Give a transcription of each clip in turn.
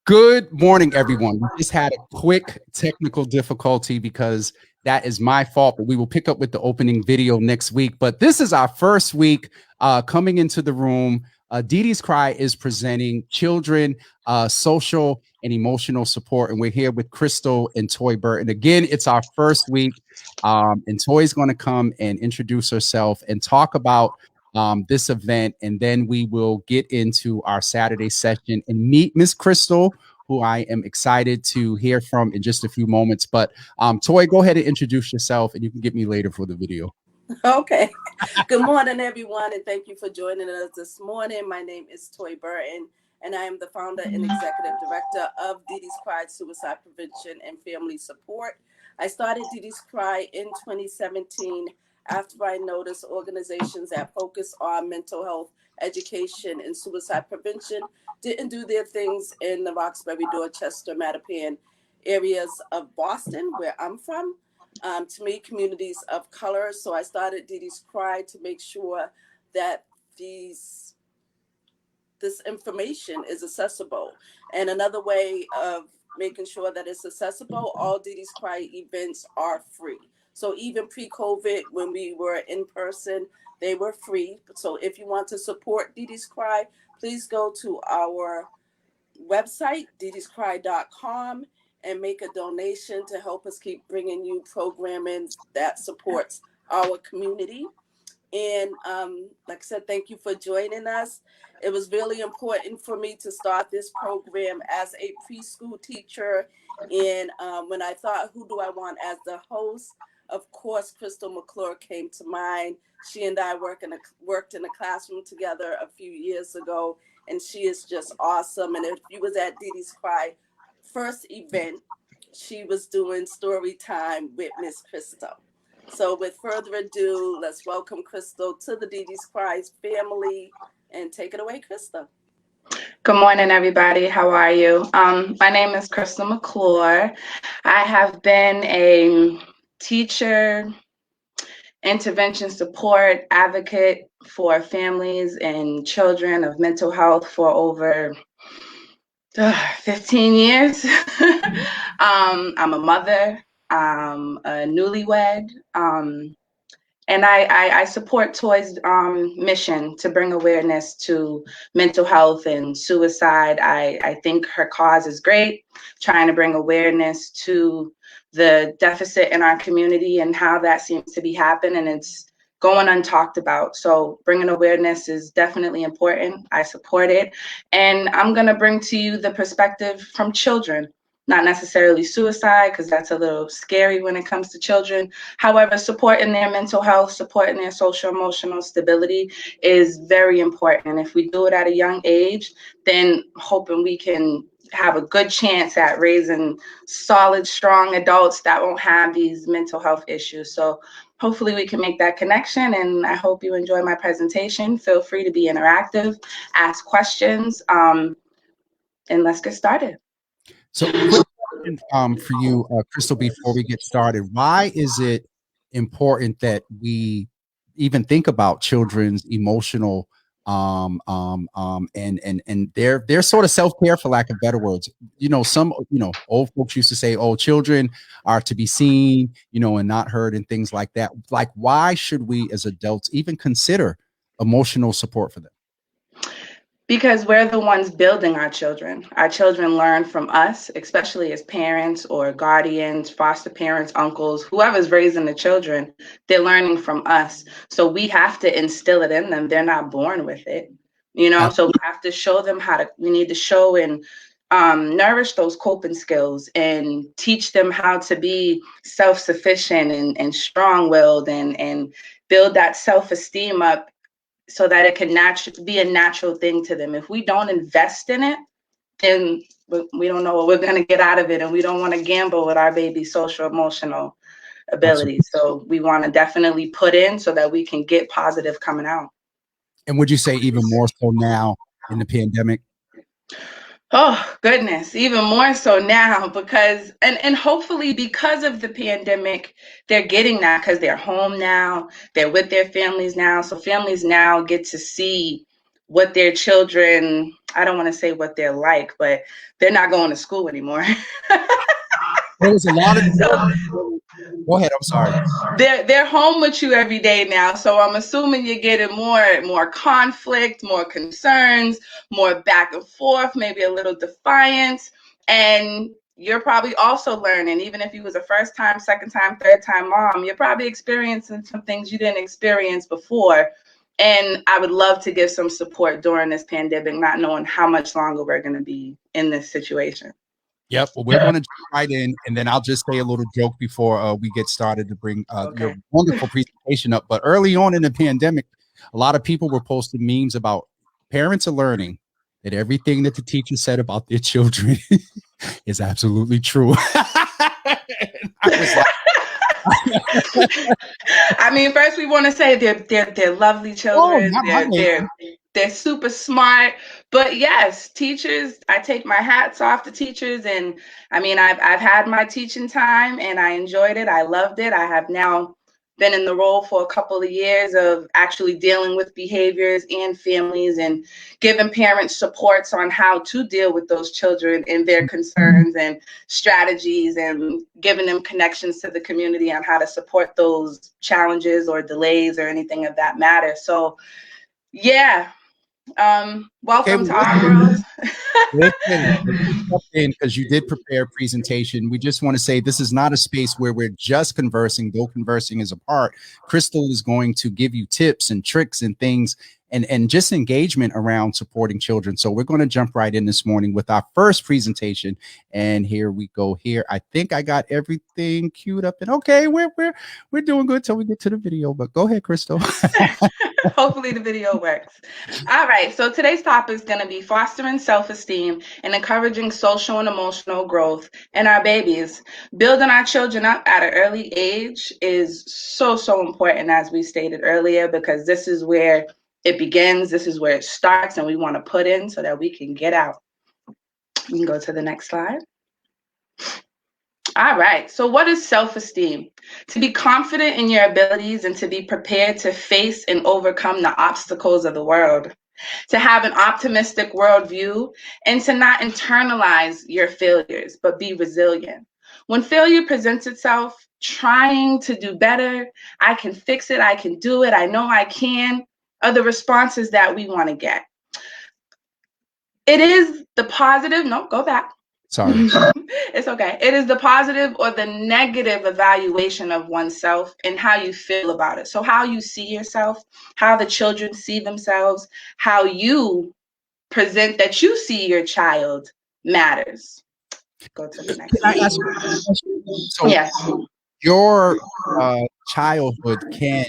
Good morning, everyone. We just had a quick technical difficulty because that is my fault, but we will pick up with the opening video next week. But this is our first week coming into the room. Dee Dee's Cry is presenting children social and emotional support, and we're here with Crystal and Toy Burton. Again, it's our first week, and Toy's going to come and introduce herself and talk about this event, and then we will get into our Saturday session and meet Miss Crystal, who I am excited to hear from in just a few moments. But Toy, go ahead and introduce yourself, and you can get me later for the video. Okay. Good morning, everyone, and thank you for joining us this morning. My name is Toy Burton, and I am the founder and executive director of Dee Dee's Cry Suicide Prevention and Family Support. I started Dee Dee's Cry in 2017 after I noticed organizations that focus on mental health education and suicide prevention didn't do their things in the Roxbury, Dorchester, Mattapan areas of Boston, where I'm from. To meet communities of color. So I started Dee Dee's Cry to make sure that this information is accessible. And another way of making sure that it's accessible, all Dee Dee's Cry events are free. So even pre-COVID, when we were in person, they were free. So if you want to support Dee Dee's Cry, please go to our website, deedescry.com, and make a donation to help us keep bringing you programming that supports our community. And like I said, thank you for joining us. It was really important for me to start this program as a preschool teacher. And when I thought, who do I want as the host? Of course, Crystal McClure came to mind. She and I worked in a classroom together a few years ago, and she is just awesome. And if you was at Dee Dee's Cry first event, she was doing story time with Miss Crystal. So with further ado, let's welcome Crystal to the Dee Dee's Cry family, and take it away, Crystal. Good morning, everybody. How are you? My name is Crystal McClure. I have been a teacher, intervention support advocate for families and children of mental health for over 15 years. I'm a mother, a newlywed, and I support Toy's mission to bring awareness to mental health and suicide. I think her cause is great, trying to bring awareness to the deficit in our community and how that seems to be happening, and it's going untalked about. So bringing awareness is definitely important. I support it. And I'm going to bring to you the perspective from children, not necessarily suicide, because that's a little scary when it comes to children. However, supporting their mental health, supporting their social emotional stability is very important. And if we do it at a young age, then hoping we can have a good chance at raising solid, strong adults that won't have these mental health issues. So hopefully we can make that connection, and I hope you enjoy my presentation. Feel free to be interactive, ask questions, and let's get started. So quick question for you, Crystal, before we get started. Why is it important that we even think about children's emotional and their sort of self-care, for lack of better words? Some old folks used to say, oh, children are to be seen, and not heard, and things like that. Like, why should we as adults even consider emotional support for them? Because we're the ones building our children. Our children learn from us, especially as parents or guardians, foster parents, uncles, whoever's raising the children, they're learning from us. So we have to instill it in them. They're not born with it, so we have to show them we need to show and nourish those coping skills and teach them how to be self-sufficient and strong-willed and build that self-esteem up, so that it can be a natural thing to them. If we don't invest in it, then we don't know what we're going to get out of it, and we don't want to gamble with our baby's social emotional abilities. So we want to definitely put in so that we can get positive coming out. And would you say even more so now in the pandemic? Oh, goodness, even more so now, because and hopefully because of the pandemic, they're getting that because they're home now, they're with their families now. So families now get to see what their children, I don't want to say what they're like, but they're not going to school anymore. There was a lot of. So Go ahead. I'm sorry. they're home with you every day now. So I'm assuming you're getting more conflict, more concerns, more back and forth, maybe a little defiance. And you're probably also learning, even if you was a first time, second time, third time mom, you're probably experiencing some things you didn't experience before. And I would love to give some support during this pandemic, not knowing how much longer we're going to be in this situation. Yep. Well, we're going to jump right in, and then I'll just say a little joke before we get started to bring your wonderful presentation up. But early on in the pandemic, a lot of people were posting memes about parents are learning that everything that the teacher said about their children is absolutely true. I mean, first we want to say they're lovely children. They're super smart. But yes, teachers, I take my hats off to teachers. And I mean, I've had my teaching time and I enjoyed it. I loved it. I have now been in the role for a couple of years of actually dealing with behaviors and families and giving parents supports on how to deal with those children and their concerns and strategies, and giving them connections to the community on how to support those challenges or delays or anything of that matter. So yeah, welcome to our world. Because you did prepare a presentation. We just want to say this is not a space where we're just conversing, though conversing is a part. Crystal is going to give you tips and tricks and things and just engagement around supporting children. So we're going to jump right in this morning with our first presentation. And here we go here. I think I got everything queued up, and okay, we're doing good till we get to the video, but go ahead, Crystal. Hopefully the video works. All right, so today's topic is going to be fostering self-esteem and encouraging social and emotional growth in our babies. Building our children up at an early age is so important, as we stated earlier, because this is where it begins, this is where it starts, and we want to put in so that we can get out. You can go to the next slide. All right, so what is self-esteem? To be confident in your abilities and to be prepared to face and overcome the obstacles of the world. To have an optimistic worldview and to not internalize your failures, but be resilient. When failure presents itself, trying to do better, I can fix it, I can do it, I know I can, are the responses that we want to get. It is the positive, no, go back. Sorry. It's okay. It is the positive or the negative evaluation of oneself and how you feel about it. So how you see yourself, how the children see themselves, how you present that you see your child matters. Go to the next slide. Can I ask you a question? So yes. Your childhood can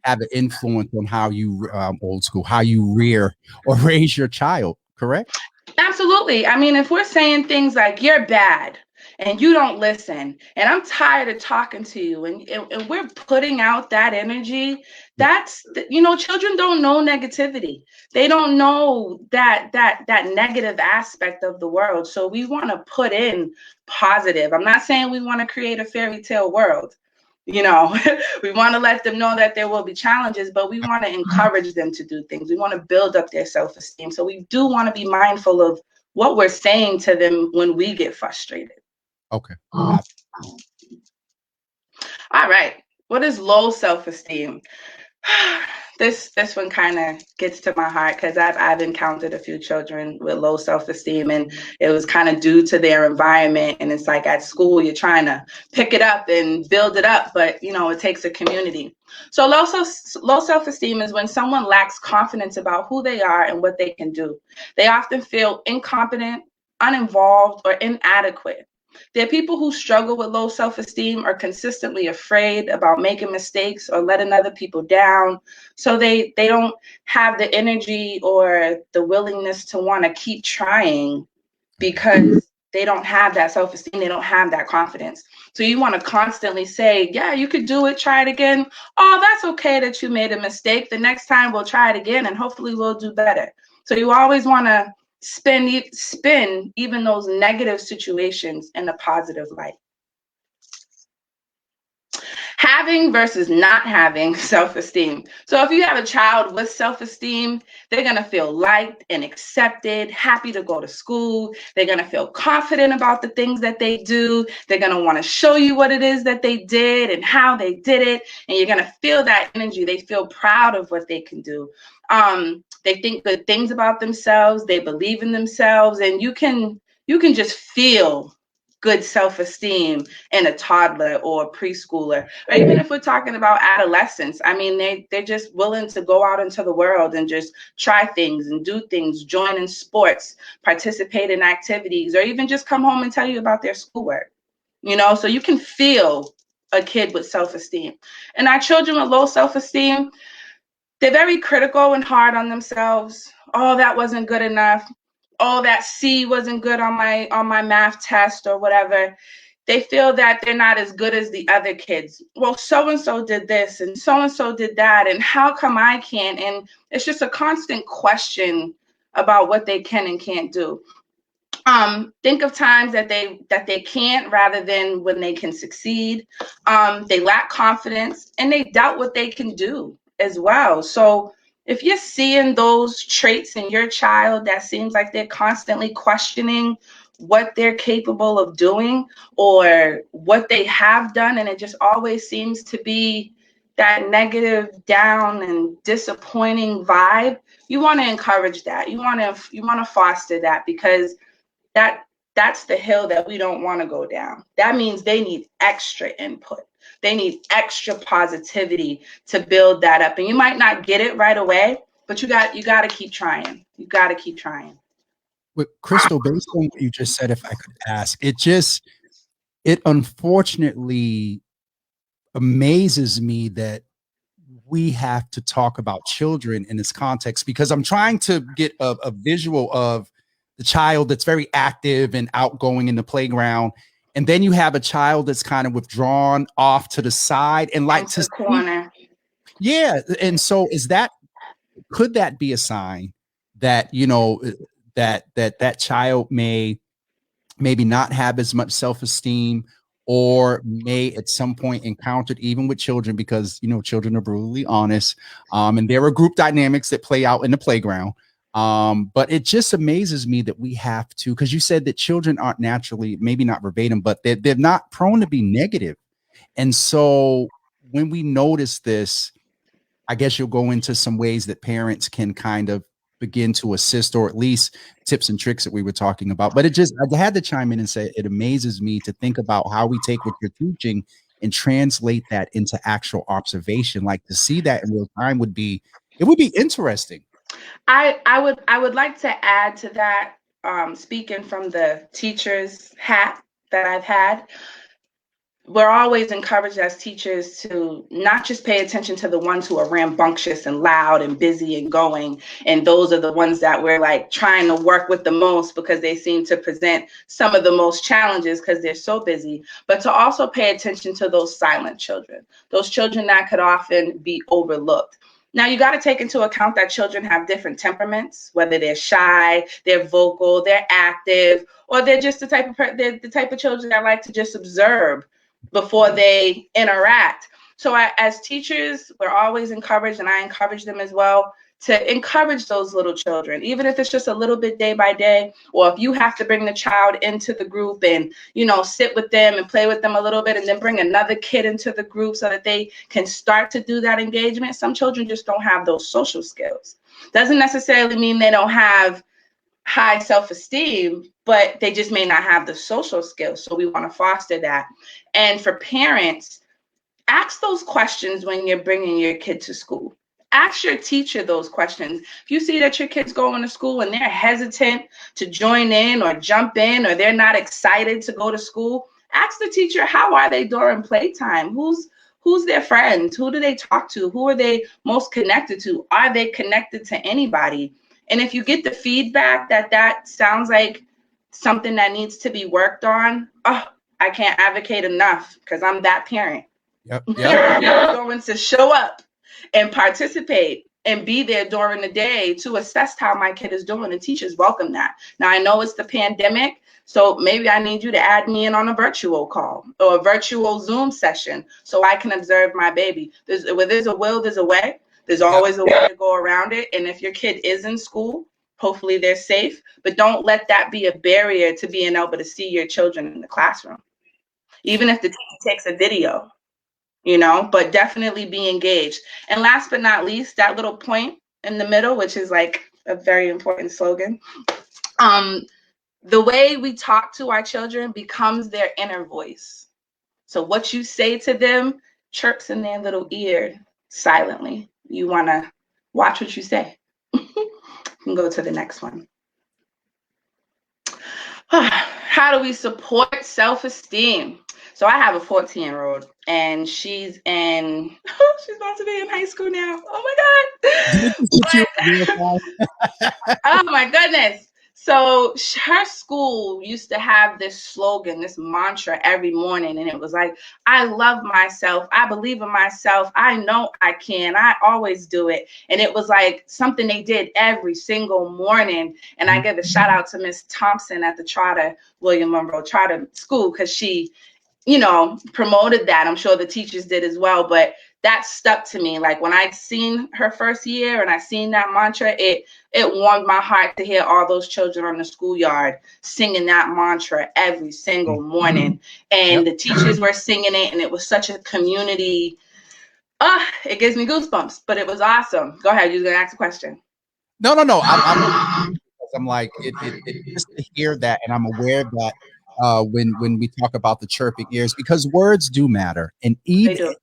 have an influence on how you, old school, how you rear or raise your child, correct? Absolutely. I mean, if we're saying things like you're bad and you don't listen and I'm tired of talking to you and we're putting out that energy, that's, you know, children don't know negativity. They don't know that negative aspect of the world. So we want to put in positive. I'm not saying we want to create a fairy tale world. You know, we want to let them know that there will be challenges, but we want to encourage them to do things. We want to build up their self-esteem. So we do want to be mindful of what we're saying to them when we get frustrated. Okay. All right. What is low self-esteem? This one kind of gets to my heart because I've encountered a few children with low self-esteem, and it was kind of due to their environment. And it's like at school, you're trying to pick it up and build it up, but you know, it takes a community. So low self-esteem is when someone lacks confidence about who they are and what they can do. They often feel incompetent, uninvolved, or inadequate. There are people who struggle with low self-esteem, are consistently afraid about making mistakes or letting other people down. So they don't have the energy or the willingness to want to keep trying because they don't have that self-esteem. They don't have that confidence. So you want to constantly say, yeah, you could do it. Try it again. Oh, that's okay that you made a mistake. The next time we'll try it again and hopefully we'll do better. So you always want to spin even those negative situations in a positive light. Having versus not having self-esteem. So if you have a child with self-esteem, they're going to feel liked and accepted, happy to go to school. They're going to feel confident about the things that they do. They're going to want to show you what it is that they did and how they did it. And you're going to feel that energy. They feel proud of what they can do. They think good things about themselves. They believe in themselves. And you can just feel good self-esteem in a toddler or a preschooler, or even if we're talking about adolescents. I mean, they're just willing to go out into the world and just try things and do things, join in sports, participate in activities, or even just come home and tell you about their schoolwork. So you can feel a kid with self-esteem. And our children with low self-esteem, they're very critical and hard on themselves. Oh, that wasn't good enough. Oh, that C wasn't good on my math test or whatever. They feel that they're not as good as the other kids. Well, so-and-so did this and so-and-so did that, and how come I can't? And it's just a constant question about what they can and can't do. Think of times that they can't rather than when they can succeed. They lack confidence and they doubt what they can do as well. So if you're seeing those traits in your child, that seems like they're constantly questioning what they're capable of doing or what they have done, and it just always seems to be that negative, down, and disappointing vibe, you want to encourage that. You want to foster that, because that's the hill that we don't want to go down. That means they need extra input. They need extra positivity to build that up. And you might not get it right away, but you got to keep trying. You got to keep trying. With Crystal, based on what you just said, if I could ask, it unfortunately amazes me that we have to talk about children in this context, because I'm trying to get a visual of the child that's very active and outgoing in the playground. And then you have a child that's kind of withdrawn off to the side and like to the corner. Yeah. And so could that be a sign that, that child may maybe not have as much self-esteem, or may at some point encountered, even with children, because children are brutally honest, and there are group dynamics that play out in the playground. But it just amazes me that we have to, because you said that children aren't naturally, maybe not verbatim, but they're not prone to be negative. And so when we notice this, I guess you'll go into some ways that parents can kind of begin to assist, or at least tips and tricks that we were talking about. But I had to chime in and say, it amazes me to think about how we take what you're teaching and translate that into actual observation. Like, to see that in real time would be interesting. I would like to add to that, speaking from the teacher's hat that I've had. We're always encouraged as teachers to not just pay attention to the ones who are rambunctious and loud and busy and going, and those are the ones that we're like trying to work with the most because they seem to present some of the most challenges because they're so busy, but to also pay attention to those silent children, those children that could often be overlooked. Now, you got to take into account that children have different temperaments, whether they're shy, they're vocal, they're active, or they're just the type of children that like to just observe before they interact. So as teachers, we're always encouraged, and I encourage them as well, to encourage those little children, even if it's just a little bit day by day, or if you have to bring the child into the group and, sit with them and play with them a little bit, and then bring another kid into the group so that they can start to do that engagement. Some children just don't have those social skills. Doesn't necessarily mean they don't have high self-esteem, but they just may not have the social skills. So we want to foster that. And for parents, ask those questions when you're bringing your kid to school. Ask your teacher those questions. If you see that your kid's going to school and they're hesitant to join in or jump in, or they're not excited to go to school, ask the teacher, how are they during playtime? Who's their friends? Who do they talk to? Who are they most connected to? Are they connected to anybody? And if you get the feedback that sounds like something that needs to be worked on, I can't advocate enough, because I'm that parent. Yep. Going to show up and participate and be there during the day to assess how my kid is doing. And teachers welcome that. Now, I know it's the pandemic, so maybe I need you to add me in on a virtual call or a virtual Zoom session so I can observe my baby. Where there's a will, there's a way. There's always a way to go around it. And if your kid is in school, hopefully they're safe, but don't let that be a barrier to being able to see your children in the classroom. Even if the teacher takes a video, you know, but definitely be engaged. And last but not least, that little point in the middle, which is like a very important slogan. The way we talk to our children becomes their inner voice. So what you say to them chirps in their little ear silently. You want to watch what you say. You can go to the next one. How do we support self-esteem? So I have a 14-year-old and she's about to be in high school now. Oh my God. Oh my goodness. So her school used to have this slogan, this mantra every morning. And it was like, I love myself. I believe in myself. I know I can. I always do it. And it was like something they did every single morning. And I give a shout out to Miss Thompson at the William Monroe Charter School, because she, you know, promoted that. I'm sure the teachers did as well, but that stuck to me. Like when I seen her first year and I seen that mantra, it warmed my heart to hear all those children on the schoolyard singing that mantra every single morning. And the teachers were singing it, and it was such a community. It gives me goosebumps, but it was awesome. Go ahead. You was gonna ask a question. No. I'm like, it just to hear that, and I'm aware of that when we talk about the chirping ears, because words do matter. And even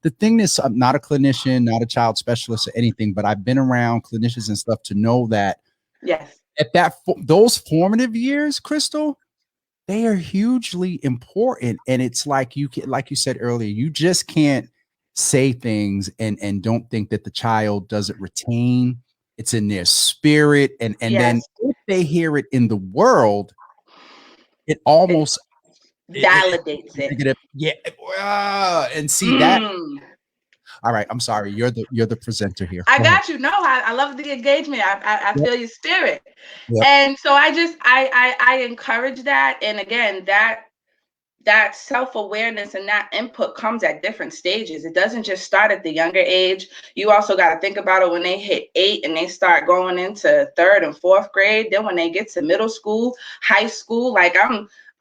the thing is, I'm not a clinician, not a child specialist or anything, but I've been around clinicians and stuff to know that at those formative years, Crystal, they are hugely important. And it's like you said earlier, you just can't say things and don't think that the child doesn't retain. It's in their spirit. And then if they hear it in the world, it almost validates it. Yeah. And see that. All right. I'm sorry. You're the presenter here. I got you. No, I love the engagement. I feel your spirit. And so I encourage that. And again, that self-awareness and that input comes at different stages. It doesn't just start at the younger age. You also got to think about it when they hit 8 and they start going into 3rd and 4th grade. Then when they get to middle school, high school, like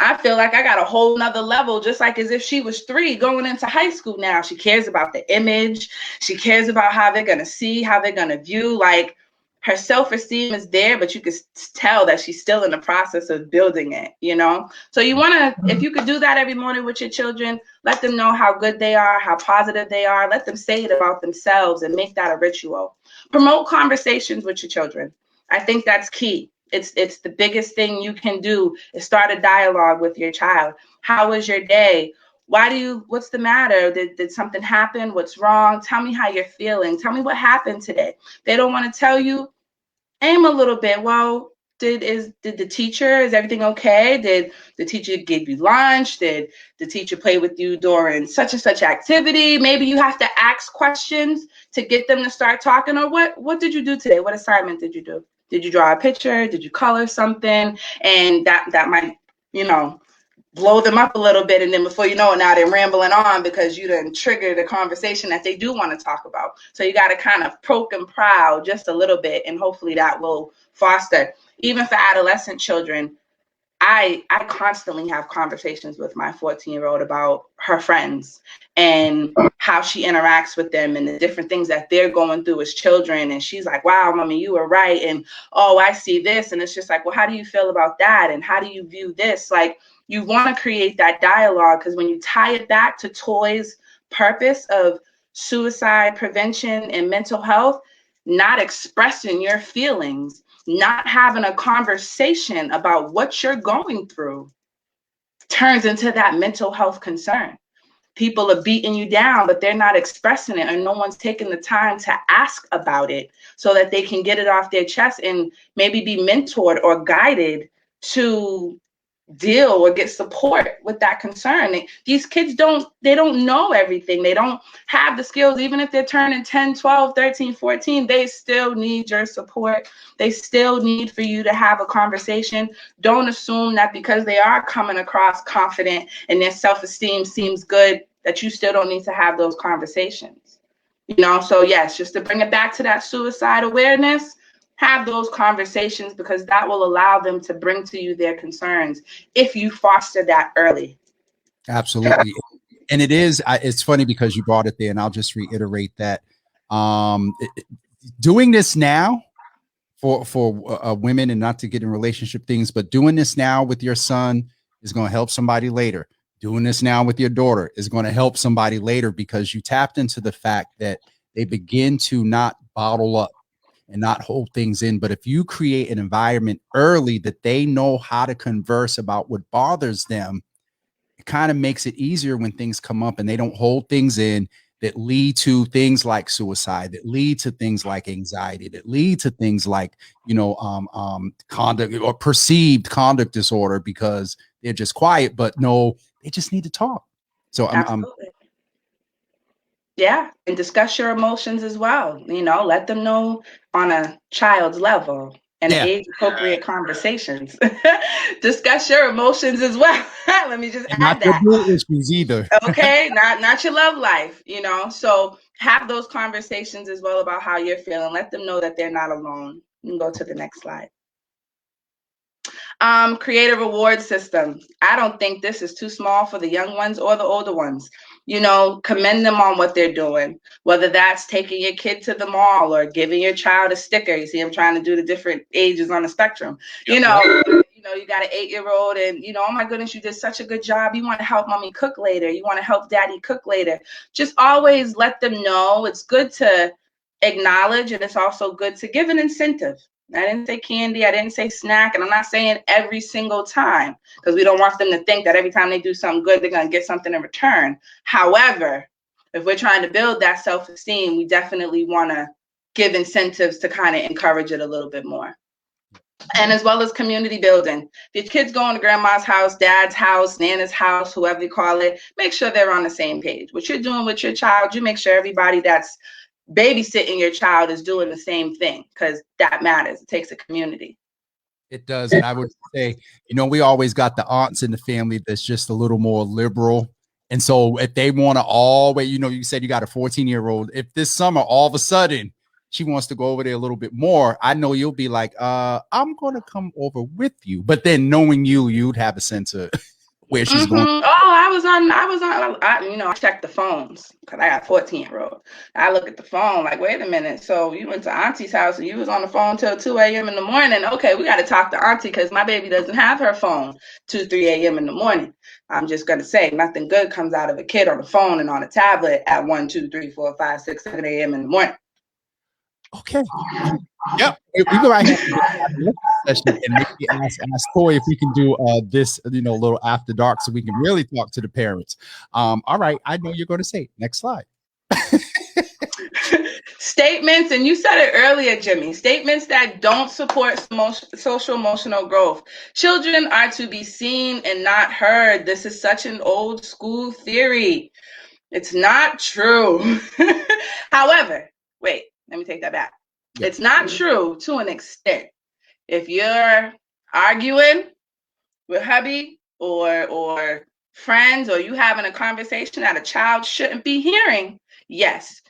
I feel like I got a whole nother level, just like as if she was 3 going into high school now. She cares about the image. She cares about how they're going to see, how they're going to view. Like her self-esteem is there, but you can tell that she's still in the process of building it, you know? So you want to, if you could do that every morning with your children, let them know how good they are, how positive they are. Let them say it about themselves and make that a ritual. Promote conversations with your children. I think that's key. It's the biggest thing you can do is start a dialogue with your child. How was your day? What's the matter? Did something happen? What's wrong? Tell me how you're feeling. Tell me what happened today. They don't want to tell you. Aim a little bit. Well, did the teacher, is everything okay? Did the teacher give you lunch? Did the teacher play with you during such and such activity? Maybe you have to ask questions to get them to start talking. Or what did you do today? What assignment did you do? Did you draw a picture? Did you color something? And that might, you know, blow them up a little bit, and then before you know it, now they're rambling on because you done triggered a conversation that they do want to talk about. So you got to kind of poke and proud just a little bit, and hopefully that will foster. Even for adolescent children, I constantly have conversations with my 14-year-old about her friends and how she interacts with them and the different things that they're going through as children. And she's like, wow, mommy, you were right. And, oh, I see this. And it's just like, well, how do you feel about that? And how do you view this? Like, you want to create that dialogue, because when you tie it back to Toy's purpose of suicide prevention and mental health, not expressing your feelings, not having a conversation about what you're going through turns into that mental health concern. People are beating you down, but they're not expressing it, and no one's taking the time to ask about it so that they can get it off their chest and maybe be mentored or guided to deal or get support with that concern. These kids don't know everything. They don't have the skills. Even if they're turning 10, 12, 13, 14, they still need your support. They still need for you to have a conversation. Don't assume that because they are coming across confident and their self-esteem seems good, that you still don't need to have those conversations. So yes, just to bring it back to that suicide awareness, have those conversations, because that will allow them to bring to you their concerns if you foster that early. Absolutely. And it's funny because you brought it there, and I'll just reiterate that doing this now for women, and not to get in relationship things, but doing this now with your son is going to help somebody later. Doing this now with your daughter is going to help somebody later, because you tapped into the fact that they begin to not bottle up and not hold things in. But if you create an environment early that they know how to converse about what bothers them, it kind of makes it easier when things come up, and they don't hold things in that lead to things like suicide, that lead to things like anxiety, that lead to things like, conduct or perceived conduct disorder, because they're just quiet, but no, they just need to talk. So Absolutely. Yeah, and discuss your emotions as well. Let them know on a child's level and age-appropriate conversations. Discuss your emotions as well. Let me just add that. Not your issues either. Okay, not your love life. So have those conversations as well about how you're feeling. Let them know that they're not alone. You can go to the next slide. Create a reward system. I don't think this is too small for the young ones or the older ones. Commend them on what they're doing, whether that's taking your kid to the mall or giving your child a sticker. You see, I'm trying to do the different ages on the spectrum. You got an 8-year-old and, oh my goodness, you did such a good job. You want to help mommy cook later. You want to help daddy cook later. Just always let them know. It's good to acknowledge, and it's also good to give an incentive. I didn't say candy, I didn't say snack, and I'm not saying every single time, because we don't want them to think that every time they do something good, they're going to get something in return. However, if we're trying to build that self-esteem, we definitely want to give incentives to kind of encourage it a little bit more. And as well as community building. If your kids going to grandma's house, dad's house, nana's house, whoever you call it, make sure they're on the same page. What you're doing with your child, you make sure everybody that's babysitting your child is doing the same thing, because that matters. It takes a community. It does. And I would say, we always got the aunts in the family that's just a little more liberal. And so if they want to always, you said you got a 14-year-old, if this summer all of a sudden she wants to go over there a little bit more, I know you'll be like, I'm going to come over with you. But then knowing you'd have a sense of where she's going. Oh, I check the phones, because I got a 14-year-old. I look at the phone like, wait a minute. So you went to auntie's house and you was on the phone till 2 a.m. in the morning. Okay, we got to talk to auntie, because my baby doesn't have her phone 2, 3 a.m. in the morning. I'm just going to say, nothing good comes out of a kid on the phone and on a tablet at 1, 2, 3, 4, 5, 6, 7 a.m. in the morning. Okay. Yep. We go right here session and maybe ask Toy if we can do this, a little after dark, so we can really talk to the parents. All right. I know you're going to say next slide. Statements, and you said it earlier, Jimmy, statements that don't support social emotional growth. Children are to be seen and not heard. This is such an old school theory. It's not true. However, wait, let me take that back. Yep. It's not true to an extent. If you're arguing with hubby or friends, or you having a conversation that a child shouldn't be hearing, yes.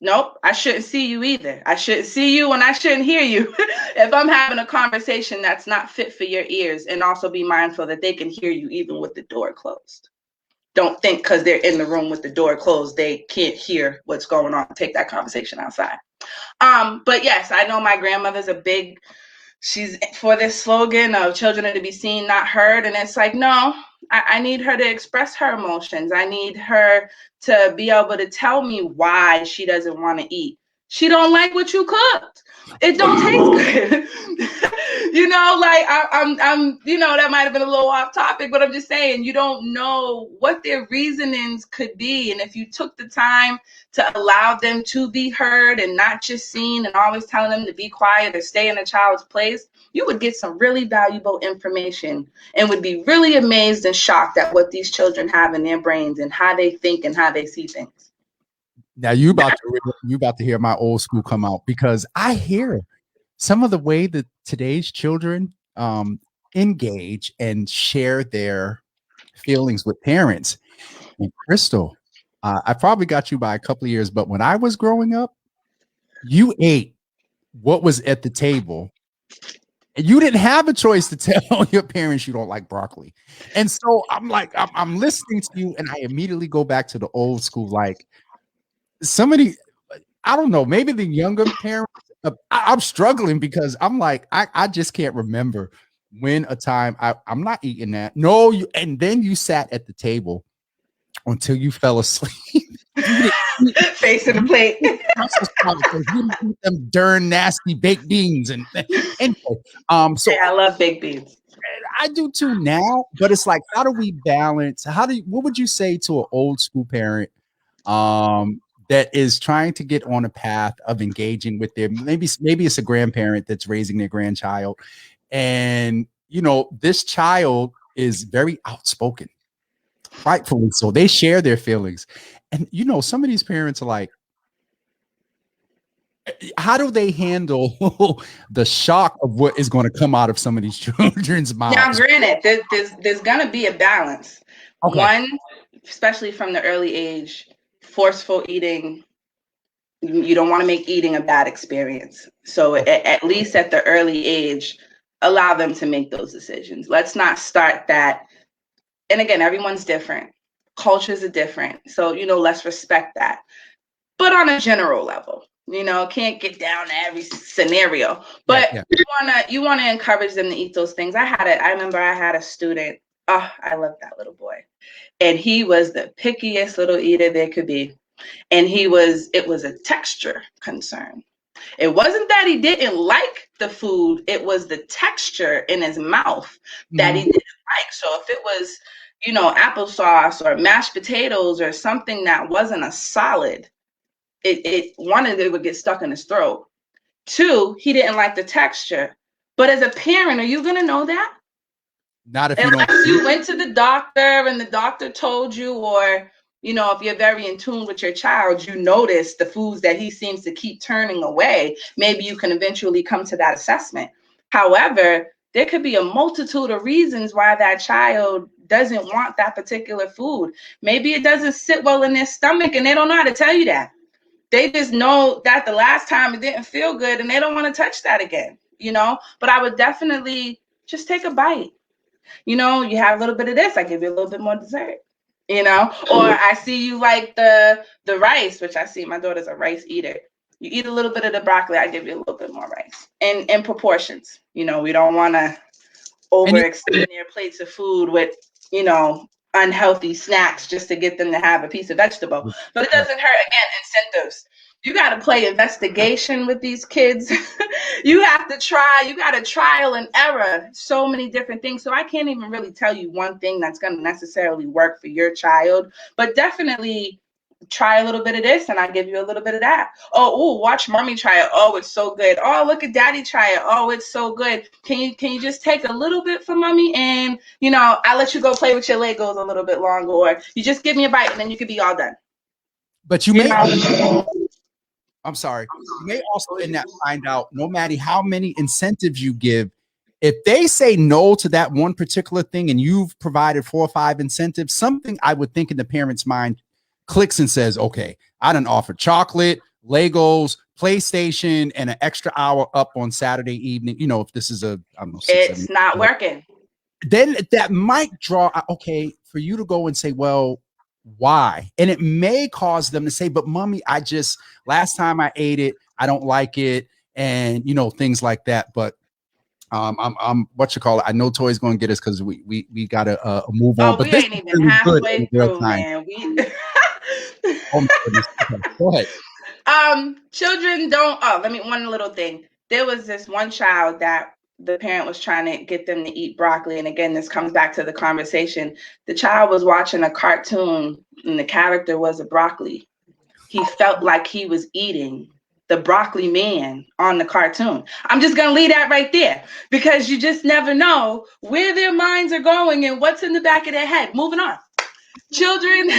Nope, I shouldn't see you either. I shouldn't see you and I shouldn't hear you if I'm having a conversation that's not fit for your ears. And also be mindful that they can hear you even with the door closed. Don't think because they're in the room with the door closed, they can't hear what's going on. Take that conversation outside. But yes, I know my grandmother's she's for this slogan of children are to be seen, not heard. And it's like, no, I need her to express her emotions. I need her to be able to tell me why she doesn't want to eat. She don't like what you cooked. It don't taste good. That might have been a little off topic, but I'm just saying, you don't know what their reasonings could be. And if you took the time to allow them to be heard and not just seen and always telling them to be quiet or stay in a child's place, you would get some really valuable information and would be really amazed and shocked at what these children have in their brains and how they think and how they see things. Now you about to hear my old school come out, because I hear some of the way that today's children engage and share their feelings with parents. And Crystal, I probably got you by a couple of years, but when I was growing up, you ate what was at the table. And you didn't have a choice to tell your parents you don't like broccoli. And so I'm like, I'm listening to you, and I immediately go back to the old school. Like, somebody, I don't know, maybe the younger parents, I'm struggling because I'm like, I just can't remember when a time I'm not eating that. No, and then you sat at the table until you fell asleep. Face in the plate. Them darn nasty baked beans and so yeah, I love baked beans. I do too now, but it's like, how do we balance? What would you say to an old school parent that is trying to get on a path of engaging with their, maybe it's a grandparent that's raising their grandchild, and this child is very outspoken, rightfully so. They share their feelings, and some of these parents are like, how do they handle the shock of what is going to come out of some of these children's mouths? Now, granted, there's going to be a balance. Okay. One, especially from the early age, forceful eating, you don't want to make eating a bad experience. So at least at the early age, allow them to make those decisions. Let's not start that. And again, everyone's different. Cultures are different. So, let's respect that. But on a general level, can't get down to every scenario, but yeah. You want to encourage them to eat those things. I remember I had a student. Oh, I love that little boy. And he was the pickiest little eater there could be. And it was a texture concern. It wasn't that he didn't like the food. It was the texture in his mouth that he didn't like. So if it was, applesauce or mashed potatoes or something that wasn't a solid, it would get stuck in his throat. Two, he didn't like the texture. But as a parent, are you going to know that? Not if you went to the doctor and the doctor told you, or, if you're very in tune with your child, you notice the foods that he seems to keep turning away. Maybe you can eventually come to that assessment. However, there could be a multitude of reasons why that child doesn't want that particular food. Maybe it doesn't sit well in their stomach and they don't know how to tell you that. They just know that the last time it didn't feel good and they don't want to touch that again, But I would definitely just take a bite. You have a little bit of this, I give you a little bit more dessert, Or I see you like the rice, which I see my daughter's a rice eater. You eat a little bit of the broccoli, I give you a little bit more rice. And in proportions, we don't want to overextend their plates of food with, unhealthy snacks just to get them to have a piece of vegetable. But it doesn't hurt. Again, incentives. You got to play investigation with these kids. You got to trial and error so many different things. So I can't even really tell you one thing that's going to necessarily work for your child, but definitely try a little bit of this and I give you a little bit of that. Oh, watch mommy try it. Oh, it's so good. Oh, look at daddy try it. Oh, it's so good. Can you just take a little bit for mommy and, I let you go play with your Legos a little bit longer, or you just give me a bite and then you could be all done. But you may I'm sorry. You may also in that find out, no matter how many incentives you give, if they say no to that one particular thing and you've provided 4 or 5 incentives, something I would think in the parent's mind clicks and says, okay, I done offered chocolate, Legos, PlayStation, and an extra hour up on Saturday evening. If this is I don't know, it's not working. Then that might draw, okay, for you to go and say, well, why? And it may cause them to say, but mommy, last time I ate it, I don't like it. And, things like that. But I'm I know Toy's going to get us because we got to move on. But we ain't even really halfway through, man. Oh my goodness. Okay, go ahead. Children don't, one little thing. There was this one child that the parent was trying to get them to eat broccoli. And again, this comes back to the conversation. The child was watching a cartoon and the character was a broccoli. he felt like he was eating the broccoli man on the cartoon. I'm just going to leave that right there, because you just never know where their minds are going and what's in the back of their head. Moving on. Children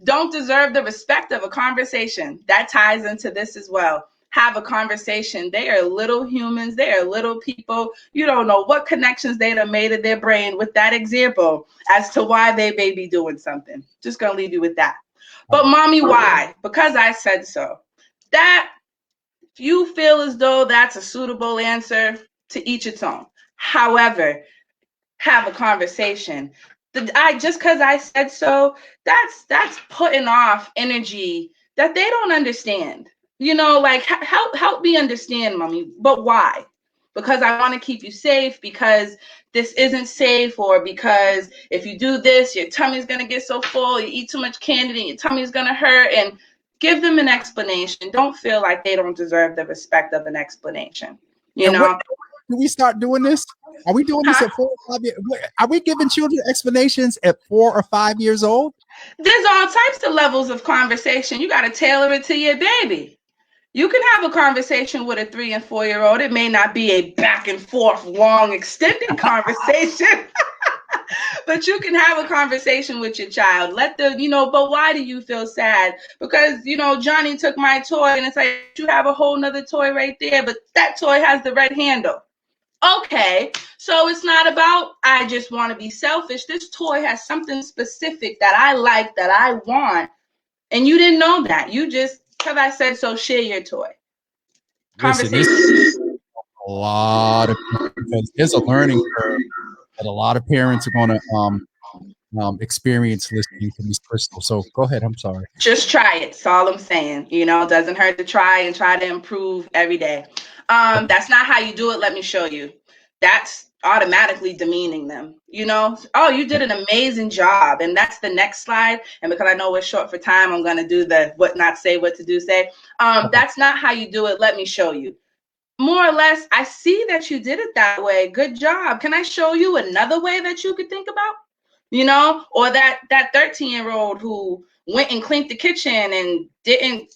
don't deserve the respect of a conversation. That ties into this as well. Have a conversation. They are little humans. They are little people. You don't know what connections they have made in their brain with that example as to why they may be doing something. Just going to leave you with that. But mommy, why? Because I said so. That, if you feel as though that's a suitable answer, to each its own. However, have a conversation. Just because I said so, that's putting off energy that they don't understand. You know, like, help me understand, mommy. But why? Because I want to keep you safe, because this isn't safe, or because if you do this, your tummy's going to get so full, you eat too much candy, and your tummy's going to hurt. And give them an explanation. Don't feel like they don't deserve the respect of an explanation. You and know? Do we start doing this? Are we doing this at 4 or 5 years? Are we giving children explanations at 4 or 5 years old? There's all types of levels of conversation. You got to tailor it to your baby. You can have a conversation with a 3 and 4 year old. It may not be a back and forth, long, extended conversation, but you can have a conversation with your child. Let the, but why do you feel sad? Because, Johnny took my toy, and it's like, you have a whole nother toy right there, but that toy has the red handle. Okay, so it's not about, I just want to be selfish. This toy has something specific that I like, that I want, and you didn't know that. You just, because I said so, share your toy. Listen, this is a lot of, because there's a learning curve that a lot of parents are going to experience listening to Miss Crystal. So go ahead. I'm sorry. Just try it. That's all I'm saying. It doesn't hurt to try, and try to improve every day. That's not how you do it. Let me show you. That's automatically demeaning them. Oh, you did an amazing job. And that's the next slide. And because I know we're short for time, I'm going to do the what not say, what to do say. That's not how you do it. Let me show you. More or less, I see that you did it that way. Good job. Can I show you another way that you could think about? Or that 13-year-old who went and cleaned the kitchen and didn't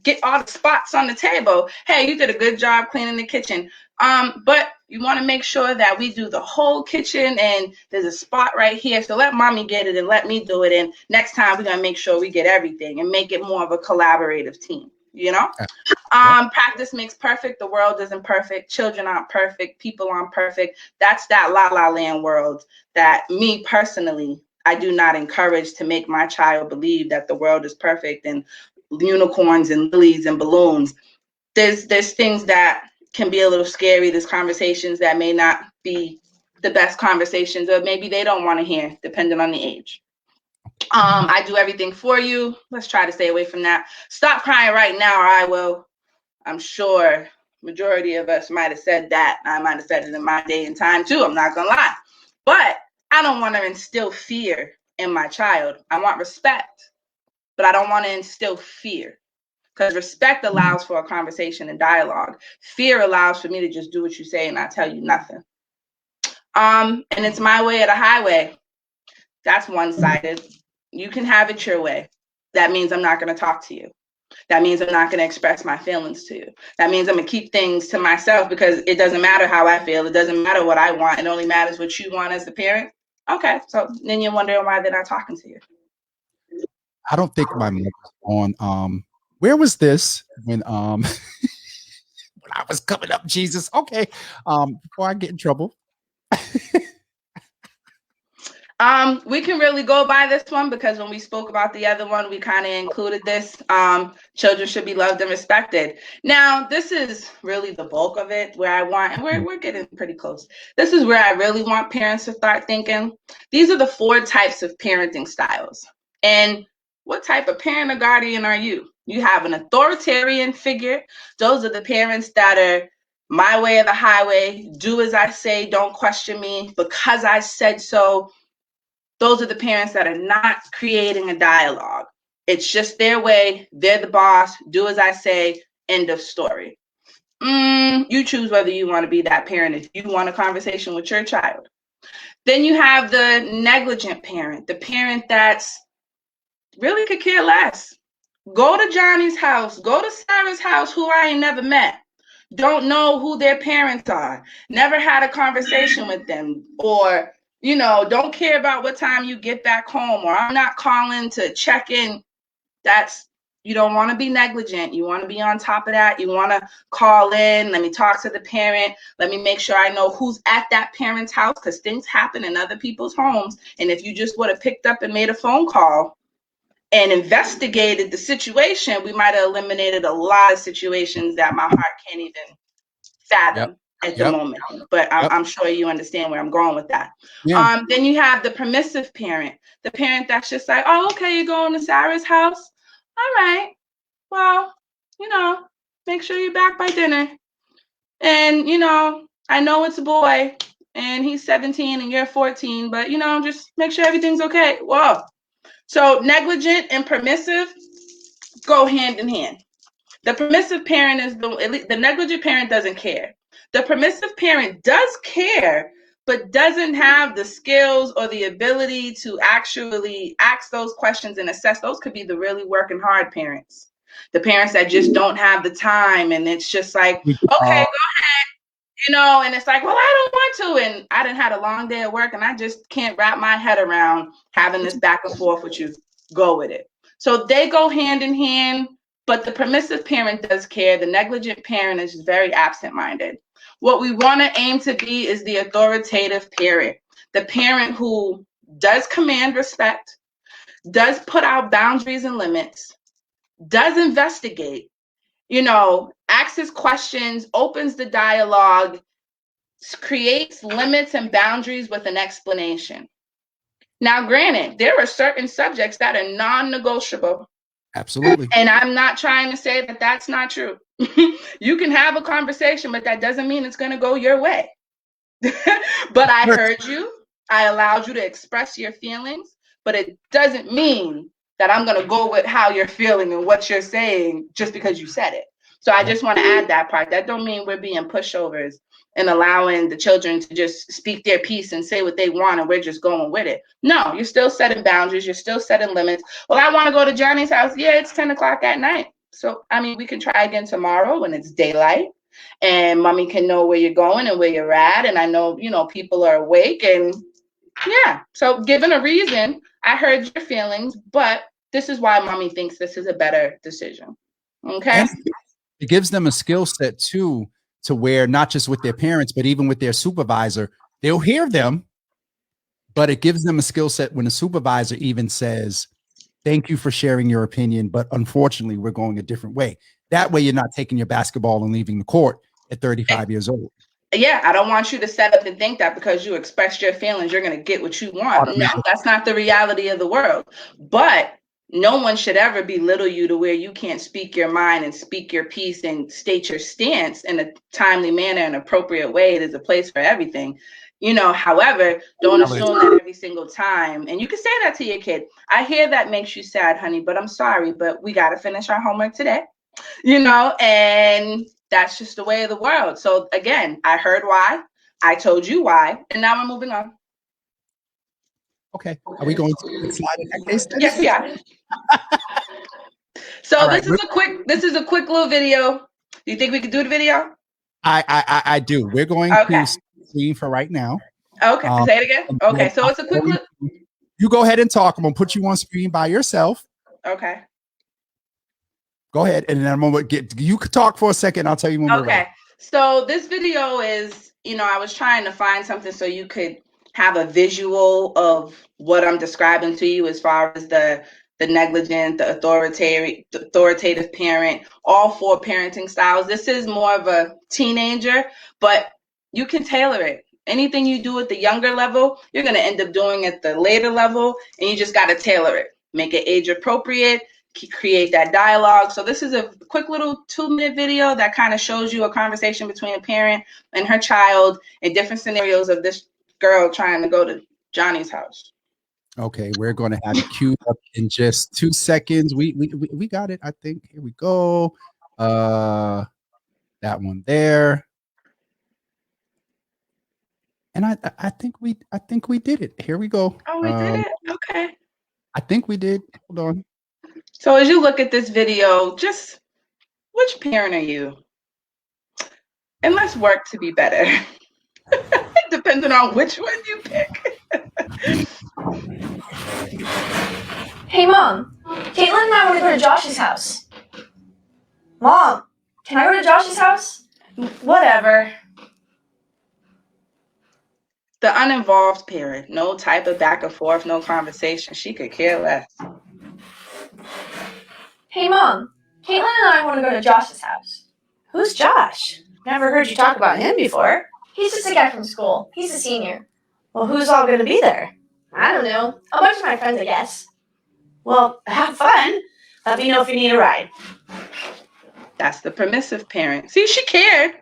get all the spots on the table. Hey, you did a good job cleaning the kitchen. But you want to make sure that we do the whole kitchen, and there's a spot right here. So let mommy get it and let me do it. And next time we're going to make sure we get everything and make it more of a collaborative team, Practice makes perfect. The world isn't perfect. Children aren't perfect. People aren't perfect. That's that la la land world that me personally, I do not encourage to make my child believe that the world is perfect and unicorns and lilies and balloons. There's things that can be a little scary. There's conversations that may not be the best conversations, or maybe they don't want to hear, depending on the age. I do everything for you. Let's try to stay away from that. Stop crying right now, or I will. I'm sure majority of us might have said that. I might have said it in my day and time too. I'm not gonna lie. But I don't want to instill fear in my child. I want respect, but I don't want to instill fear, because respect allows for a conversation and dialogue. Fear allows for me to just do what you say and not tell you nothing. And it's my way or the highway. That's one-sided. You can have it your way. That means I'm not going to talk to you. That means I'm not going to express my feelings to you. That means I'm going to keep things to myself, because it doesn't matter how I feel. It doesn't matter what I want. It only matters what you want as a parent. Okay, so then you're wondering why they're not talking to you. I don't think my mother was on. Where was this when when I was coming up? Jesus. Okay. Before I get in trouble. We can really go by this one, because when we spoke about the other one, we kind of included this. Children should be loved and respected. Now, this is really the bulk of it, where I want, and we're getting pretty close. This is where I really want parents to start thinking. These are the 4 types of parenting styles. And what type of parent or guardian are you? You have an authoritarian figure. Those are the parents that are my way or the highway. Do as I say, don't question me, because I said so. Those are the parents that are not creating a dialogue. It's just their way. They're the boss. Do as I say. End of story. You choose whether you want to be that parent if you want a conversation with your child. Then you have the negligent parent, the parent that's really could care less. Go to Johnny's house. Go to Sarah's house, who I ain't never met. Don't know who their parents are. Never had a conversation with them. Or, you know, don't care about what time you get back home. Or I'm not calling to check in. That's, you don't want to be negligent. You want to be on top of that. You want to call in. Let me talk to the parent. Let me make sure I know who's at that parent's house, because things happen in other people's homes. And if you just would have picked up and made a phone call and investigated the situation, we might have eliminated a lot of situations that my heart can't even fathom at the moment. But I'm sure you understand where I'm going with that. Yeah. Then you have the permissive parent, the parent that's just like, oh, okay, you're going to Sarah's house. All right, well, you know, make sure you're back by dinner. And, you know, I know it's a boy and he's 17 and you're 14, but, you know, just make sure everything's okay. Whoa. So negligent and permissive go hand in hand. The permissive parent is the negligent parent doesn't care. The permissive parent does care, but doesn't have the skills or the ability to actually ask those questions and assess. Those could be the really working hard parents. The parents that just don't have the time, and it's just like, okay, go ahead, you know, and it's like, well, I don't want to, and I done had a long day at work, and I just can't wrap my head around having this back and forth with you. Go with it. So they go hand in hand, but the permissive parent does care. The negligent parent is just very absent-minded. What we want to aim to be is the authoritative parent, the parent who does command respect, does put out boundaries and limits, does investigate, you know, asks questions, opens the dialogue, creates limits and boundaries with an explanation. Now, granted, there are certain subjects that are non-negotiable. Absolutely. And I'm not trying to say that that's not true. You can have a conversation, but that doesn't mean it's going to go your way. But I heard you. I allowed you to express your feelings, but it doesn't mean that I'm going to go with how you're feeling and what you're saying just because you said it. So I just want to add that part. That don't mean we're being pushovers and allowing the children to just speak their piece and say what they want and we're just going with it. No, you're still setting boundaries. You're still setting limits. Well, I want to go to Johnny's house. Yeah, it's 10 o'clock at night. So, I mean, we can try again tomorrow when it's daylight and mommy can know where you're going and where you're at. And I know, you know, people are awake and yeah. So given a reason, I heard your feelings, but this is why mommy thinks this is a better decision. Okay. And it gives them a skill set too, to where not just with their parents, but even with their supervisor, they'll hear them, but it gives them a skill set when the supervisor even says, thank you for sharing your opinion, but unfortunately we're going a different way. That way you're not taking your basketball and leaving the court at 35 years old. Yeah, I don't want you to set up and think that because you expressed your feelings, you're going to get what you want. No, that's not the reality of the world. But no one should ever belittle you to where you can't speak your mind and speak your piece and state your stance in a timely manner and appropriate way. There's a place for everything. You know, however, don't assume that every single time. And you can say that to your kid. I hear that makes you sad, honey, but I'm sorry, but we got to finish our homework today. You know, and that's just the way of the world. So again, I heard why, I told you why, and now we're moving on. Okay. Are we going to the slide in that case? Yes, we are. So this is a quick little video. Do you think we could do the video? I do. We're going to screen for right now. Okay. Say it again. Okay. So it's a quick look. You go ahead and talk. I'm gonna put you on screen by yourself. Okay. Go ahead, and then I'm gonna you could talk for a second. I'll tell you when we're ready. So this video is, you know, I was trying to find something so you could have a visual of what I'm describing to you as far as the negligent, the authoritative parent, all four parenting styles. This is more of a teenager, but you can tailor it. Anything you do at the younger level, you're going to end up doing at the later level, and you just got to tailor it. Make it age appropriate, create that dialogue. So this is a quick little 2-minute video that kind of shows you a conversation between a parent and her child in different scenarios of this girl trying to go to Johnny's house. Okay, we're going to have it queued up in just 2 seconds. We got it, I think. Here we go. That one there. And I think we did it. Here we go. Oh, we did it? Okay. I think we did. Hold on. So as you look at this video, just which parent are you? And let's work to be better. Depending on which one you pick. Hey, Mom. Caitlin and I want to go to Josh's house. Mom, can I go to Josh's house? Whatever. The uninvolved parent, no type of back and forth, no conversation. She could care less. Hey, Mom. Caitlin and I want to go to Josh's house. Who's Josh? Never heard you talk about him before. He's just a guy from school. He's a senior. Well, who's all going to be there? I don't know. A bunch of my friends, I guess. Well, have fun. Let me know if you need a ride. That's the permissive parent. See, she cared,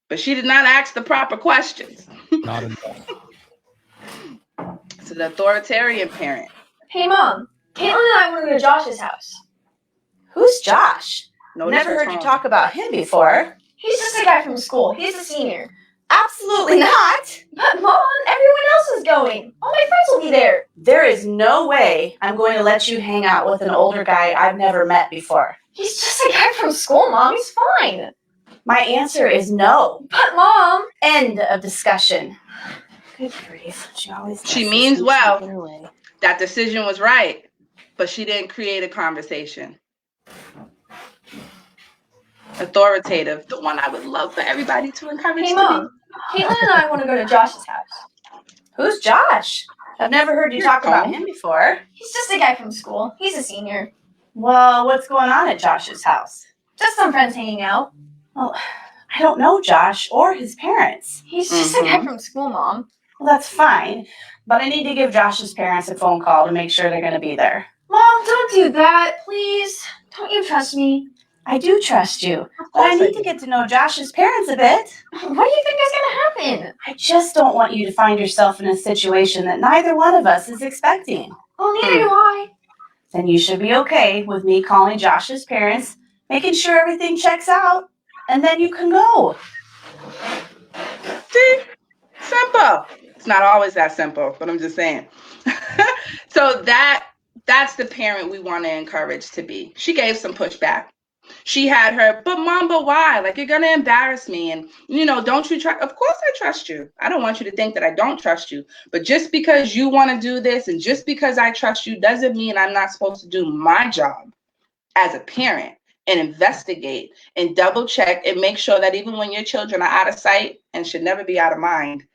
but she did not ask the proper questions. Not enough. It's an authoritarian parent. Hey, Mom. Caitlin and I want to go to Josh's house. Who's Josh? Never heard you talk about him before. He's just a guy from school. He's a senior. Absolutely not. But Mom, everyone else is going. All my friends will be there. There is no way I'm going to let you hang out with an older guy I've never met before. He's just a guy from school, Mom. He's fine. My answer is no. But Mom. End of discussion. Good grief. She means well. That decision was right, but she didn't create a conversation. Authoritative, the one I would love for everybody to encourage. Hey, Mom. Caitlin and I want to go to Josh's house. Who's Josh? I've never heard you talk about him before. He's just a guy from school. He's a senior. Well, what's going on at Josh's house? Just some friends hanging out. Well, I don't know Josh or his parents. He's just a guy from school, Mom. Well, that's fine. But I need to give Josh's parents a phone call to make sure they're going to be there. Mom, don't do that, please. Don't you trust me? I do trust you, but I need to get to know Josh's parents a bit. What do you think is going to happen? I just don't want you to find yourself in a situation that neither one of us is expecting. Well, neither do I. Then you should be okay with me calling Josh's parents, making sure everything checks out, and then you can go. See? Simple. It's not always that simple, but I'm just saying. So that's the parent we want to encourage to be. She gave some pushback. She had her, but Mom, but why? Like, you're going to embarrass me. And, don't you trust? Of course I trust you. I don't want you to think that I don't trust you. But just because you want to do this and just because I trust you doesn't mean I'm not supposed to do my job as a parent and investigate and double check and make sure that even when your children are out of sight and should never be out of mind,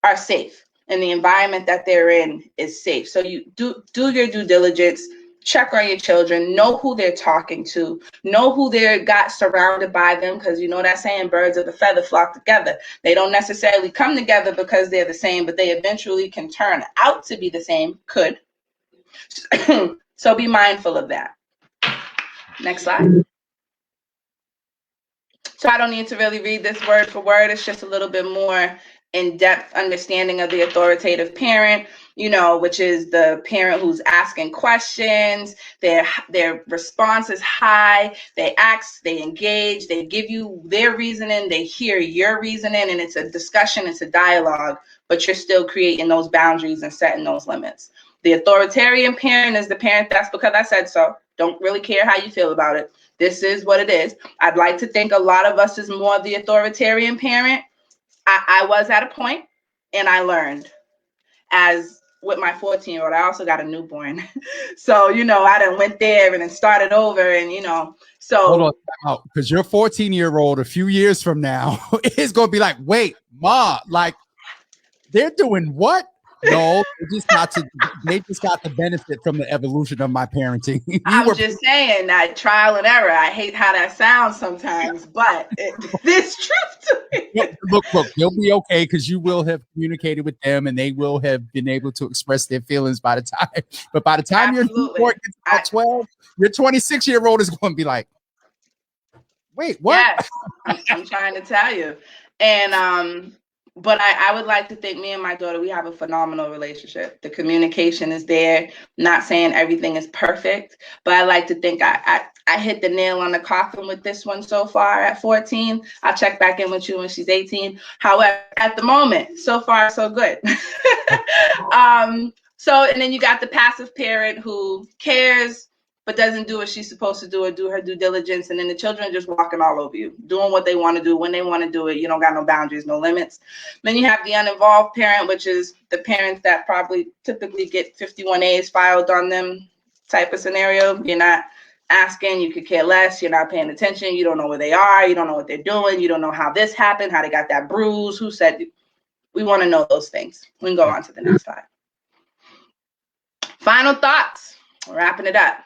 are safe. And the environment that they're in is safe. So you do your due diligence. Check on your children, know who they're talking to, know who they're got surrounded by them, because you know that saying, birds of a feather flock together. They don't necessarily come together because they're the same, but they eventually can turn out to be the same, could. So be mindful of that. Next slide. So I don't need to really read this word for word. It's just a little bit more in-depth understanding of the authoritative parent, which is the parent who's asking questions. Their response is high. They ask, they engage, they give you their reasoning, they hear your reasoning, and it's a discussion, it's a dialogue, but you're still creating those boundaries and setting those limits. The authoritarian parent is the parent that's because I said so. Don't really care how you feel about it. This is what it is. I'd like to think a lot of us is more of the authoritarian parent. I was at a point, and I learned. As with my 14-year-old, I also got a newborn. So, I done went there and then started over and, so. Hold on, because your 14-year-old a few years from now is going to be like, wait, Ma, like, they're doing what? No, they just got the benefit from the evolution of my parenting. I'm just saying that trial and error. I hate how that sounds sometimes, but there's truth to it. Look, they'll be okay because you will have communicated with them and they will have been able to express their feelings by the time. But by the time your newborn gets about 12, your 26-year-old is going to be like, wait, what? Yes, I'm trying to tell you. And but I would like to think me and my daughter, we have a phenomenal relationship. The communication is there. Not saying everything is perfect, but I like to think I hit the nail on the coffin with this one so far at 14. I'll check back in with you when she's 18. However, at the moment, so far, so good. And then you got the passive parent who cares, but doesn't do what she's supposed to do or do her due diligence. And then the children are just walking all over you, doing what they want to do when they want to do it. You don't got no boundaries, no limits. Then you have the uninvolved parent, which is the parents that probably typically get 51As filed on them type of scenario. You're not asking, you could care less, you're not paying attention, you don't know where they are, you don't know what they're doing, you don't know how this happened, how they got that bruise, who said. We want to know those things. We can go on to the next slide. Final thoughts, wrapping it up.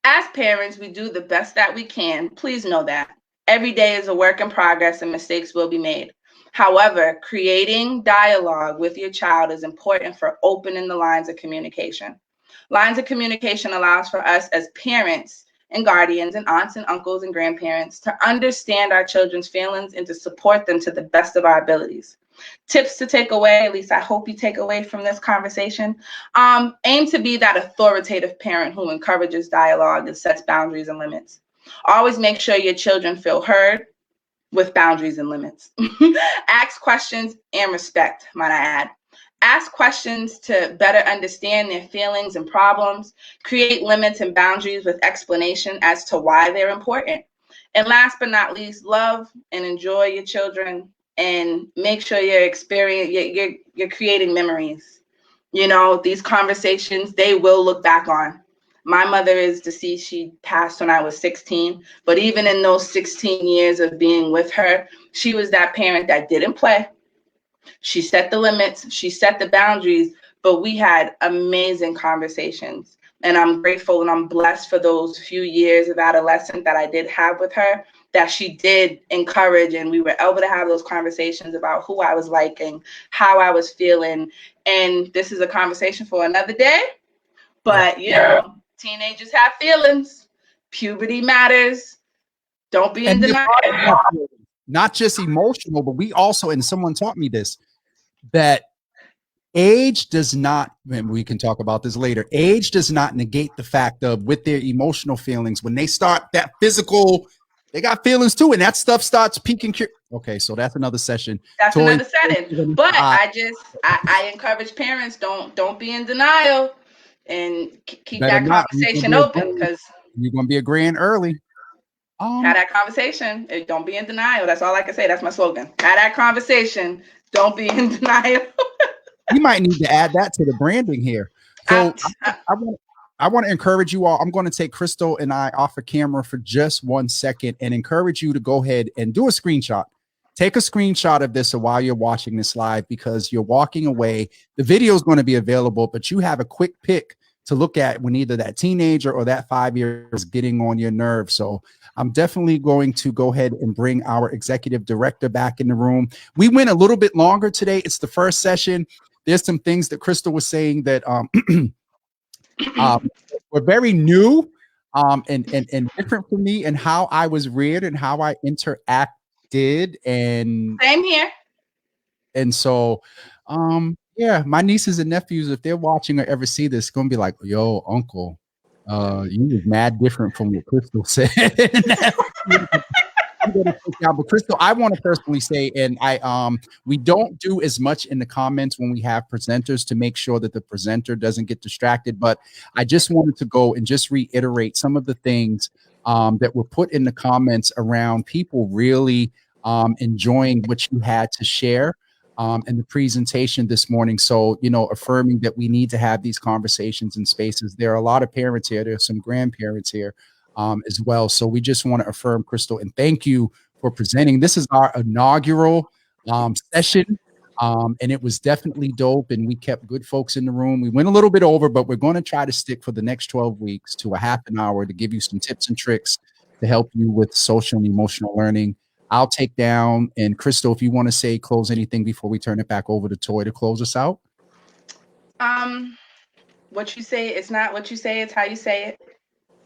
As parents, we do the best that we can. Please know that. Every day is a work in progress and mistakes will be made. However, creating dialogue with your child is important for opening the lines of communication. Lines of communication allows for us as parents and guardians and aunts and uncles and grandparents to understand our children's feelings and to support them to the best of our abilities. Tips to take away, at least I hope you take away from this conversation. Aim to be that authoritative parent who encourages dialogue and sets boundaries and limits. Always make sure your children feel heard with boundaries and limits. Ask questions and respect, might I add. Ask questions to better understand their feelings and problems. Create limits and boundaries with explanation as to why they're important. And last but not least, love and enjoy your children and make sure you're creating memories. You know, these conversations, they will look back on. My mother is deceased. She passed when I was 16. But even in those 16 years of being with her, she was that parent that didn't play. She set the limits. She set the boundaries. But we had amazing conversations. And I'm grateful and I'm blessed for those few years of adolescence that I did have with her, that she did encourage, and we were able to have those conversations about who I was liking, how I was feeling. And this is a conversation for another day. But, you know, teenagers have feelings. Puberty matters. Don't be in denial. Not just emotional, but we also, and someone taught me this, that age does not, and we can talk about this later, age does not negate the fact of with their emotional feelings, when they start that physical, they got feelings too, and that stuff starts peaking. Okay, so that's another session. That's another setting. But I encourage parents, don't be in denial and keep that conversation open, because you're gonna be a grand early. Have that conversation. Don't be in denial. That's all I can say. That's my slogan. Have that conversation. Don't be in denial. You might need to add that to the branding here. So I want to encourage you all. I'm going to take Crystal and I off a camera for just 1 second and encourage you to go ahead and do a screenshot. Take a screenshot of this while you're watching this live, because you're walking away. The video is going to be available, but you have a quick pick to look at when either that teenager or that 5-year-old is getting on your nerves. So I'm definitely going to go ahead and bring our executive director back in the room. We went a little bit longer today. It's the first session. There's some things that Crystal was saying that were very new and different for me, and how I was reared and how I interacted. And same here. And so, yeah, my nieces and nephews, if they're watching or ever see this, gonna be like, "Yo, uncle, you was mad different from what Crystal said." I'm gonna take down, but Crystal, I want to personally say, and we don't do as much in the comments when we have presenters to make sure that the presenter doesn't get distracted. But I just wanted to go and just reiterate some of the things that were put in the comments around people really enjoying what you had to share in the presentation this morning. So, you know, affirming that we need to have these conversations in spaces. There are a lot of parents here. There's some grandparents here as well. So we just want to affirm, Crystal, and thank you for presenting. This is our inaugural session, and it was definitely dope, and we kept good folks in the room. We went a little bit over, but we're going to try to stick for the next 12 weeks to a half an hour to give you some tips and tricks to help you with social and emotional learning. I'll take down, and Crystal, if you want to close anything before we turn it back over to Toy to close us out. What you say, it's not what you say, it's how you say it.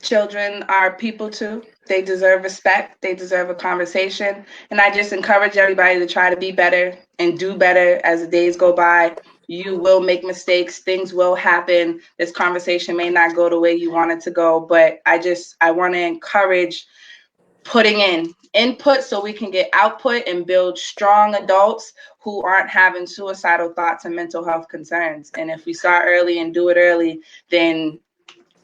Children are people too. They deserve respect. They deserve a conversation. And I just encourage everybody to try to be better and do better as the days go by. You will make mistakes. Things will happen. This conversation may not go the way you want it to go, but I want to encourage putting in input so we can get output and build strong adults who aren't having suicidal thoughts and mental health concerns. And if we start early and do it early, then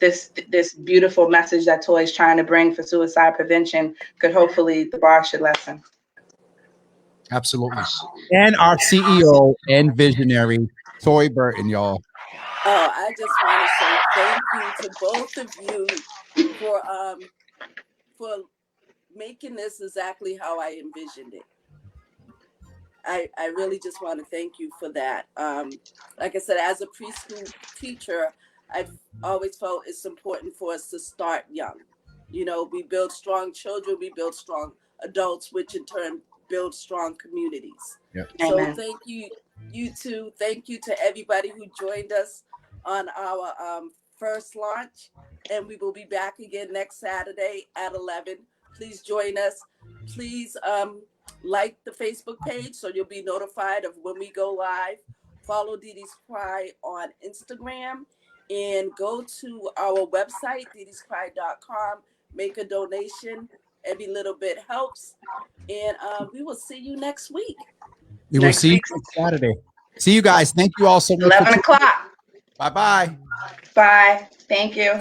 this beautiful message that Toy's trying to bring for suicide prevention could hopefully, the bar should lessen. Absolutely. And our CEO and visionary, Toy Burton, y'all. Oh, I just want to say thank you to both of you for making this exactly how I envisioned it. I really just want to thank you for that. Like I said, as a preschool teacher, I've always felt it's important for us to start young. You know, we build strong children, we build strong adults, which in turn build strong communities. Yep. So Amen. thank you, you two. Thank you to everybody who joined us on our first launch. And we will be back again next Saturday at 11. Please join us. Please like the Facebook page so you'll be notified of when we go live. Follow Dee Dee's Cry on Instagram and go to our website, deedescry.com. Make a donation. Every little bit helps. And we will see you next week. We will see you next Saturday. See you guys. Thank you all so much. 11 o'clock. Bye-bye. Bye. Thank you.